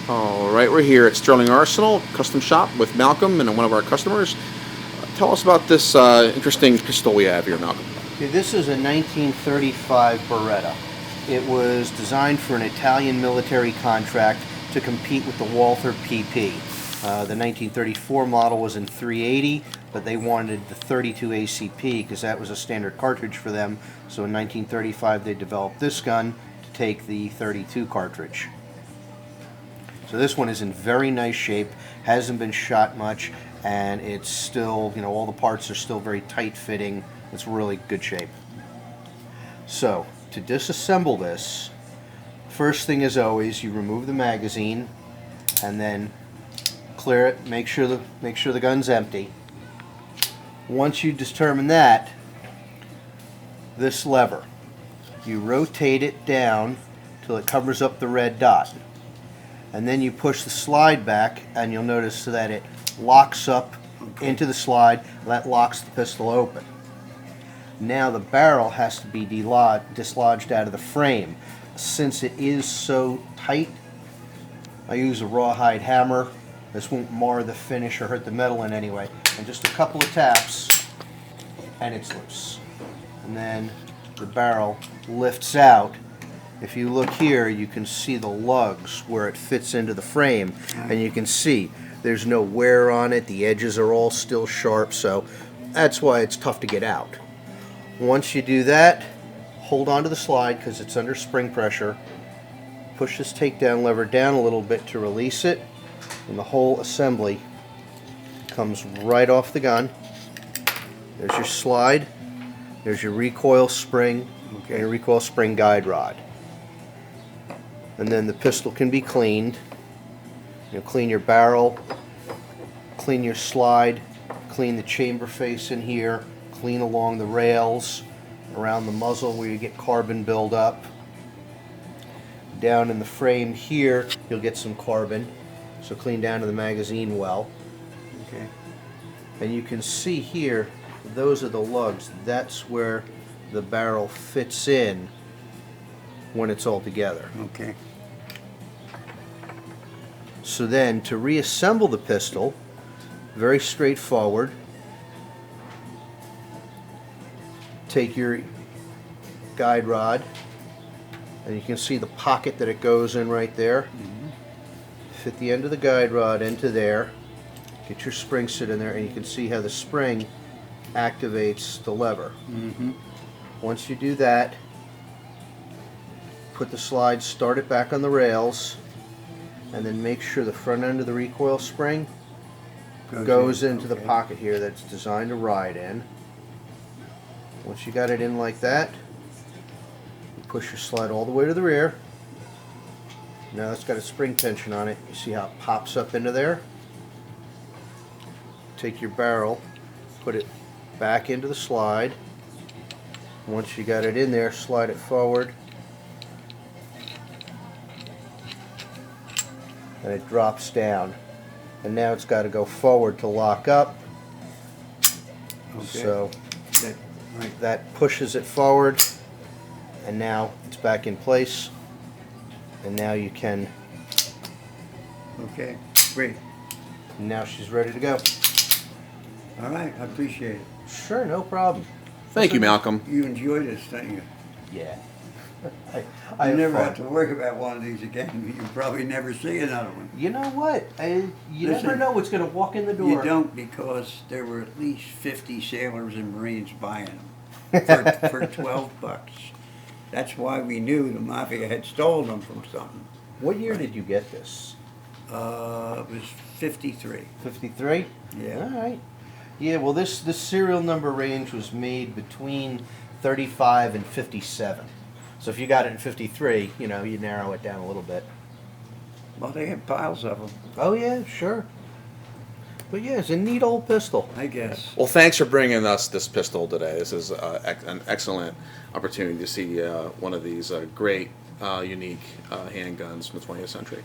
All right, we're here at Sterling Arsenal Custom Shop with Malcolm and one of our customers. Tell us about this interesting pistol we have here, Malcolm. Okay, this is a 1935 Beretta. It was designed for an Italian military contract to compete with the Walther PP. The 1934 model was in .380, but they wanted the .32 ACP because that was a standard cartridge for them. So in 1935 they developed this gun to take the .32 cartridge. So this one is in very nice shape, hasn't been shot much, and it's still, you know, all the parts are still very tight fitting. It's really good shape. So to disassemble this, first thing as always, you remove the magazine and then clear it, make sure the gun's empty. Once you determine that, this lever, you rotate it down till it covers up the red dot. And then you push the slide back and you'll notice that it locks up into the slide. That locks the pistol open. Now the barrel has to be dislodged out of the frame. Since it is so tight, I use a rawhide hammer. This won't mar the finish or hurt the metal in any way. And just a couple of taps and it's loose. And then the barrel lifts out. If you look here, you can see the lugs where it fits into the frame, and you can see there's no wear on it. The edges are all still sharp, so that's why it's tough to get out. Once you do that, hold on to the slide because it's under spring pressure. Push this takedown lever down a little bit to release it, and the whole assembly comes right off the gun. There's your slide, there's your recoil spring, and your recoil spring guide rod. And then the pistol can be cleaned. You'll clean your barrel, clean your slide, clean the chamber face in here, clean along the rails, around the muzzle where you get carbon buildup. Down in the frame here, you'll get some carbon, so clean down to the magazine well. Okay. And you can see here, those are the lugs. That's where the barrel fits in when it's all together. Okay. So then to reassemble the pistol, very straightforward. Take your guide rod, and you can see the pocket that it goes in right there. Fit the end of the guide rod into there. Get your spring set in there, and you can see how the spring activates the lever. Once you do that, put the slide, start it back on the rails, and then make sure the front end of the recoil spring goes into the pocket here that's designed to ride in. Once you got it in like that, you push your slide all the way to the rear. Now it's got a spring tension on it. You see how it pops up into there? Take your barrel, put it back into the slide. Once you got it in there, slide it forward. And it drops down, and now it's got to go forward to lock up. So that pushes it forward, and now it's back in place, and now you can. Okay, great. Now she's ready to go. All right, I appreciate it. Sure, no problem. Thank you, Malcolm. You enjoy this thing. Yeah. I never have to worry about one of these again. You probably never see another one. You know what? You never know what's going to walk in the door. You don't, because there were at least 50 sailors and Marines buying them for 12 bucks. That's why we knew the Mafia had stolen them from something. What year did you get this? It was 53. 53? Yeah. All right. Yeah, well, this serial number range was made between 35 and 57. So if you got it in 53, you know, you narrow it down a little bit. Well, they had piles of them, Oh, yeah, sure. But yeah, it's a neat old pistol. I guess. Well, thanks for bringing us this pistol today. This is an excellent opportunity to see one of these great, unique handguns from the 20th century.